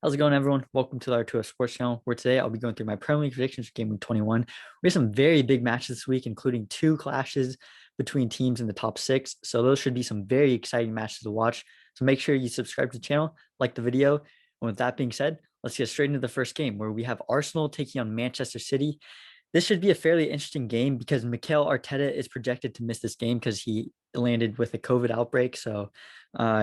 How's it going, everyone? Welcome to our Sports channel, where today I'll be going through my Premier League predictions for Game Week 21. We have some very big matches this week, including two clashes between teams in the top six. So those should be some very exciting matches to watch. So make sure you subscribe to the channel, like the video. And with that being said, let's get straight into the first game, where we have Arsenal taking on Manchester City. This should be a fairly interesting game because Mikel Arteta is projected to miss this game because he landed with a COVID outbreak. So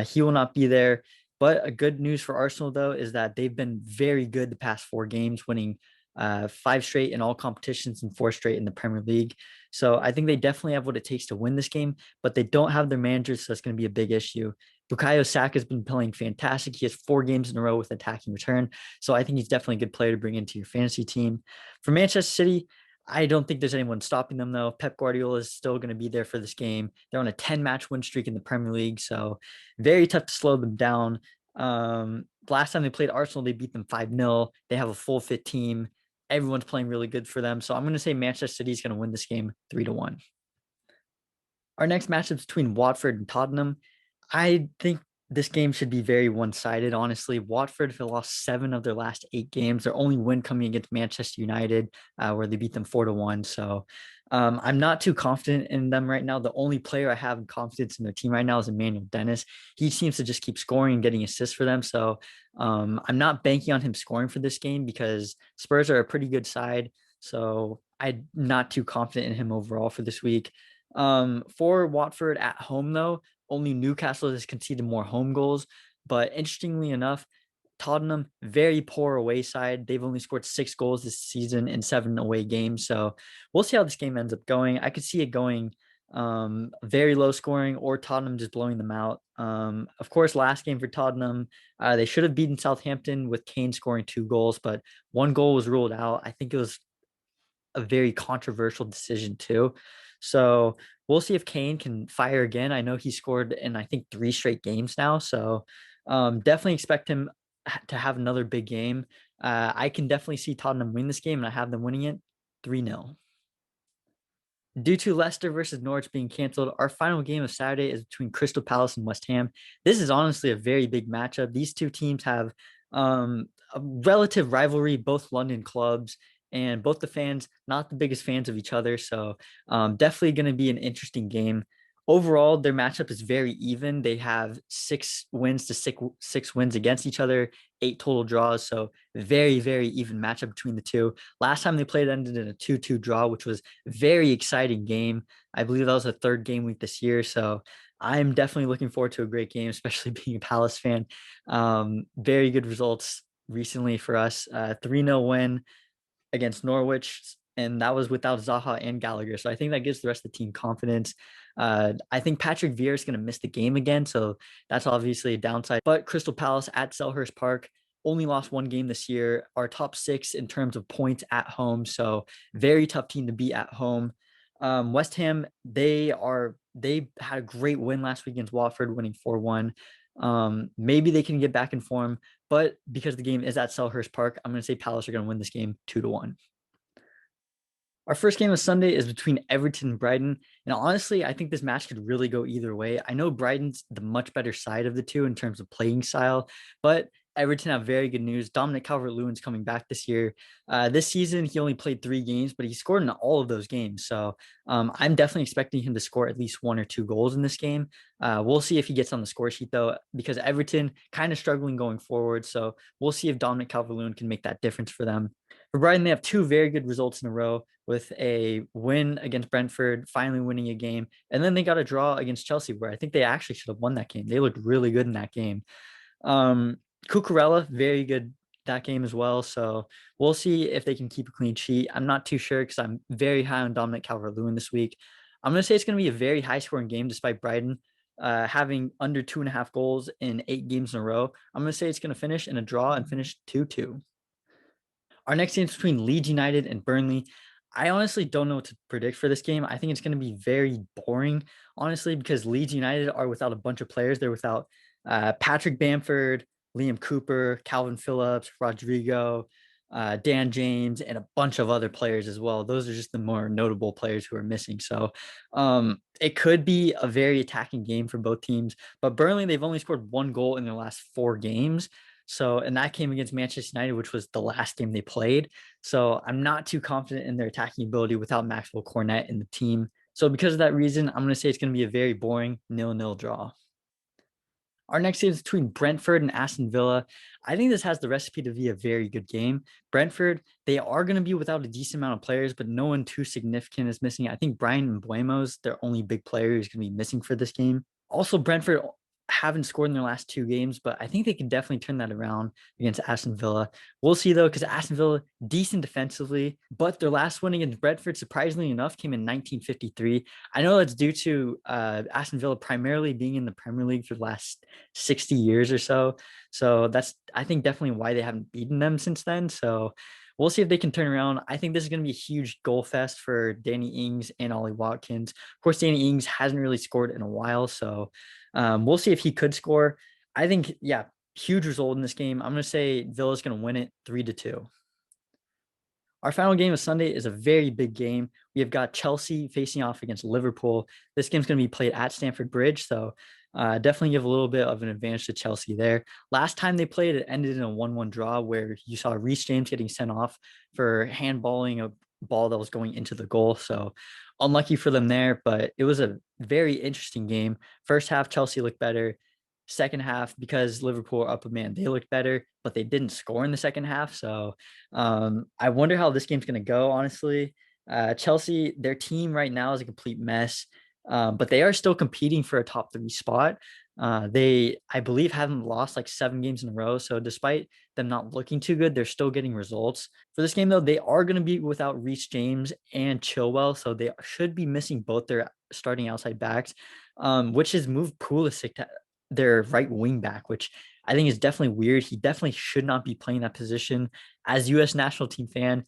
he will not be there. But a good news for Arsenal, though, is that they've been very good the past four games, winning five straight in all competitions and four straight in the Premier League. So I think they definitely have what it takes to win this game, but they don't have their managers, so that's going to be a big issue. Bukayo Saka has been playing fantastic. He has 4 games in a row with attacking return. So I think he's definitely a good player to bring into your fantasy team. For Manchester City, I don't think there's anyone stopping them, though. Pep Guardiola is still going to be there for this game. They're on a 10-match win streak in the Premier League, so very tough to slow them down. Last time they played Arsenal, they beat them 5-0. They have a full fit team. Everyone's playing really good for them. So I'm going to say Manchester City is going to win this game 3-1. Our next matchup is between Watford and Tottenham. I think this game should be very one-sided, honestly. Watford have lost 7 of their last 8 games. Their only win coming against Manchester United, where they beat them 4-1. So I'm not too confident in them right now. The only player I have confidence in their team right now is Emmanuel Dennis. He seems to just keep scoring and getting assists for them. So I'm not banking on him scoring for this game because Spurs are a pretty good side. So I'm not too confident in him overall for this week. For Watford at home, though, only Newcastle has conceded more home goals. But interestingly enough, Tottenham, very poor away side. They've only scored 6 goals this season in 7 away games. So we'll see how this game ends up going. I could see it going very low scoring or Tottenham just blowing them out. Of course, last game for Tottenham, they should have beaten Southampton with Kane scoring 2 goals, but 1 goal was ruled out. I think it was a very controversial decision too. So we'll see if Kane can fire again. I know he scored in I think 3 straight games now. So definitely expect him to have another big game. I can definitely see Tottenham win this game, and I have them winning it 3-0. Due to Leicester versus Norwich being canceled, our final game of Saturday is between Crystal Palace and West Ham. This is honestly a very big matchup. These two teams have a relative rivalry, both London clubs, and both the fans, not the biggest fans of each other. So definitely going to be an interesting game. Overall, their matchup is very even. They have 6 wins to six wins against each other, 8 total draws. So very, very even matchup between the two. Last time they played ended in a 2-2 draw, which was very exciting game. I believe that was a third game week this year. So I'm definitely looking forward to a great game, especially being a Palace fan. Very good results recently for us. 3-0 win against Norwich, and that was without Zaha and Gallagher. So I think that gives the rest of the team confidence. I think Patrick Vieira is going to miss the game again, so that's obviously a downside. But Crystal Palace at Selhurst Park only lost 1 game this year, are top 6 in terms of points at home, so very tough team to beat at home. West Ham, they had a great win last week against Watford, winning 4-1. Maybe they can get back in form, but because the game is at Selhurst Park, I'm going to say Palace are going to win this game 2-1. Our first game of Sunday is between Everton and Brighton. And honestly, I think this match could really go either way. I know Brighton's the much better side of the two in terms of playing style, but Everton have very good news. Dominic Calvert-Lewin's coming back this year. This season, he only played 3 games, but he scored in all of those games. So I'm definitely expecting him to score at least 1 or 2 goals in this game. We'll see if he gets on the score sheet, though, because Everton kind of struggling going forward. So we'll see if Dominic Calvert-Lewin can make that difference for them. For Brighton, they have 2 very good results in a row with a win against Brentford, finally winning a game. And then they got a draw against Chelsea, where I think they actually should have won that game. They looked really good in that game. Cucurella, very good that game as well. So we'll see if they can keep a clean sheet. I'm not too sure because I'm very high on Dominic Calvert-Lewin this week. I'm going to say it's going to be a very high-scoring game despite Brighton having under 2.5 goals in 8 games in a row. I'm going to say it's going to finish in a draw and finish 2-2. Our next game is between Leeds United and Burnley. I honestly don't know what to predict for this game. I think it's going to be very boring, honestly, because Leeds United are without a bunch of players. They're without Patrick Bamford, Liam Cooper, Calvin Phillips, Rodrigo, Dan James, and a bunch of other players as well. Those are just the more notable players who are missing. So it could be a very attacking game for both teams. But Burnley, they've only scored 1 goal in their last 4 games. So, and that came against Manchester United, which was the last game they played. So I'm not too confident in their attacking ability without Maxwell Cornet in the team. So because of that reason, I'm going to say it's going to be a very boring 0-0 draw. Our next game is between Brentford and Aston Villa. I think this has the recipe to be a very good game. Brentford, they are going to be without a decent amount of players, but no one too significant is missing. I think Brian Mbuemo's their only big player who's going to be missing for this game. Also, Brentford haven't scored in their last two games, but I think they can definitely turn that around against Aston Villa. We'll see though, because Aston Villa decent defensively, but their last win against Brentford, surprisingly enough, came in 1953. I know that's due to Aston Villa primarily being in the Premier League for the last 60 years or so. So that's, I think, definitely why they haven't beaten them since then. So we'll see if they can turn around. I think this is going to be a huge goal fest for Danny Ings and Ollie Watkins. Of course, Danny Ings hasn't really scored in a while, so we'll see if he could score. I think, yeah, huge result in this game. I'm going to say Villa's going to win it 3-2. Our final game of Sunday is a very big game. We have got Chelsea facing off against Liverpool. This game's going to be played at Stamford Bridge, so definitely give a little bit of an advantage to Chelsea there. Last time they played, it ended in a 1-1 draw where you saw Reece James getting sent off for handballing a ball that was going into the goal. So unlucky for them there, but it was a very interesting game. First half, Chelsea looked better. Second half, because Liverpool are up a man, they looked better, but they didn't score in the second half. So I wonder how this game's going to go, honestly. Chelsea, their team right now is a complete mess, but they are still competing for a top three spot. They, I believe, haven't lost like 7 games in a row. So despite them not looking too good, they're still getting results. For this game, though, they are going to be without Reece James and Chilwell. So they should be missing both their starting outside backs, which has moved Pulisic to their right wing back, which I think is definitely weird. He definitely should not be playing that position. As U.S. national team fan,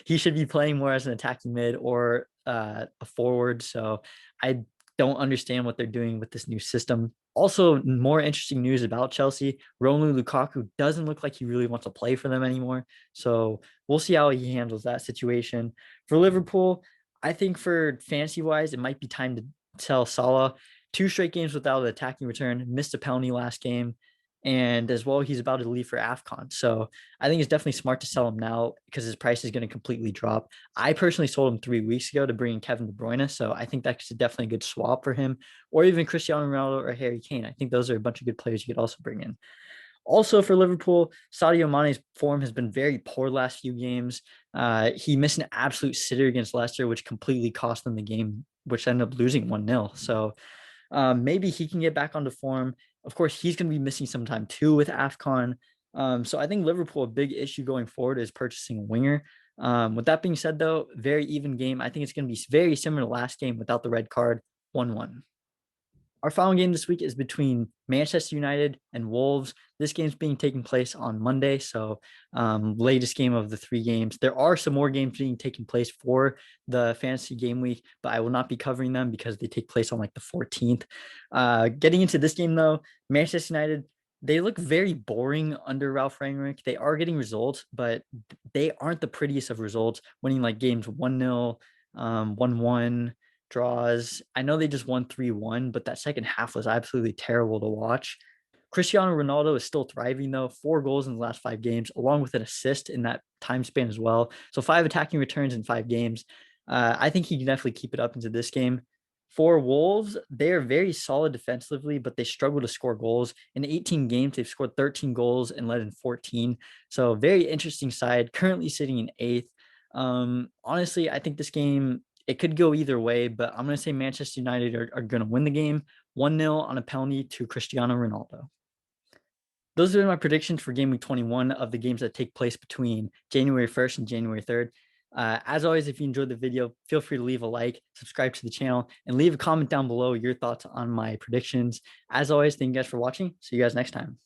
he should be playing more as an attacking mid or a forward. So I don't understand what they're doing with this new system. Also, more interesting news about Chelsea. Romelu Lukaku doesn't look like he really wants to play for them anymore. So we'll see how he handles that situation. For Liverpool, I think for fantasy wise, it might be time to sell Salah. 2 straight games without an attacking return, missed a penalty last game. And as well, he's about to leave for AFCON. So I think it's definitely smart to sell him now because his price is going to completely drop. I personally sold him 3 weeks ago to bring in Kevin De Bruyne. So I think that's definitely a good swap for him, or even Cristiano Ronaldo or Harry Kane. I think those are a bunch of good players you could also bring in. Also for Liverpool, Sadio Mane's form has been very poor last few games. He missed an absolute sitter against Leicester, which completely cost them the game, which ended up losing 1-0. So maybe he can get back onto form. Of course, he's going to be missing some time too with AFCON. So I think Liverpool, a big issue going forward is purchasing a winger. With that being said, though, very even game. I think it's going to be very similar to last game without the red card, 1-1. Our final game this week is between Manchester United and Wolves. This game's being taken place on Monday, so latest game of the 3 games. There are some more games being taken place for the fantasy game week, but I will not be covering them because they take place on like the 14th. Getting into this game though, Manchester United, they look very boring under Ralph Rangnick. They are getting results, but they aren't the prettiest of results, winning like games 1-0, 1-1 draws. I know they just won 3-1, but that second half was absolutely terrible to watch. Cristiano Ronaldo is still thriving, though. 4 goals in the last 5 games, along with an assist in that time span as well. So 5 attacking returns in 5 games. I think he can definitely keep it up into this game. For Wolves, they are very solid defensively, but they struggle to score goals. In 18 games, they've scored 13 goals and led in 14. So very interesting side, currently sitting in 8th. Honestly, I think this game, it could go either way, but I'm going to say Manchester United are going to win the game 1-0 on a penalty to Cristiano Ronaldo. Those are my predictions for game week 21 of the games that take place between January 1st and January 3rd. As always, if you enjoyed the video, feel free to leave a like, subscribe to the channel, and leave a comment down below your thoughts on my predictions. As always, thank you guys for watching. See you guys next time.